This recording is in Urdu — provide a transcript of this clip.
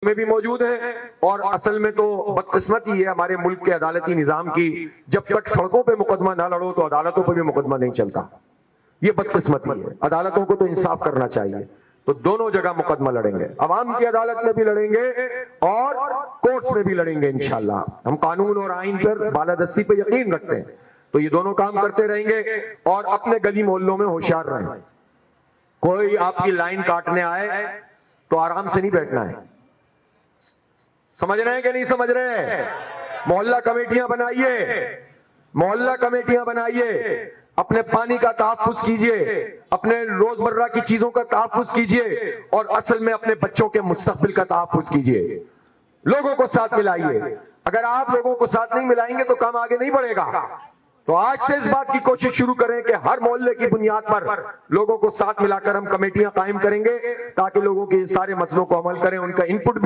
میں بھی موجود ہیں. اور اصل میں تو بدقسمتی ہے ہمارے ملک کے عدالتی نظام کی، جب تک سڑکوں پہ مقدمہ نہ لڑو تو عدالتوں پہ بھی مقدمہ نہیں چلتا. یہ بدقسمتی ہے. عدالتوں کو تو انصاف کرنا چاہیے. تو دونوں جگہ مقدمہ لڑیں گے، عوام کی عدالت میں بھی لڑیں گے اور کورٹس میں بھی لڑیں گے انشاءاللہ. ہم قانون اور آئین پر بالادستی پہ یقین رکھتے ہیں، تو یہ دونوں کام کرتے رہیں گے. اور اپنے گلی محلوں میں ہوشیار رہیں. کوئی آپ کی لائن کاٹنے آئے تو آرام سے نہیں بیٹھنا ہے. سمجھ رہے ہیں کہ نہیں سمجھ رہے؟ محلہ کمیٹیاں بنائیے، محلہ کمیٹیاں بنائیے، اپنے پانی کا تحفظ کیجئے، اپنے روزمرہ کی چیزوں کا تحفظ کیجئے، اور اصل میں اپنے بچوں کے مستقبل کا تحفظ کیجئے. لوگوں کو ساتھ ملائیے. اگر آپ لوگوں کو ساتھ نہیں ملائیں گے تو کام آگے نہیں بڑھے گا. تو آج سے اس بات کی کوشش شروع کریں کہ ہر محلے کی بنیاد پر لوگوں کو ساتھ ملا کر ہم کمیٹیاں قائم کریں گے، تاکہ لوگوں کے سارے مسئلوں کو عمل کریں، ان کا انپٹ بھی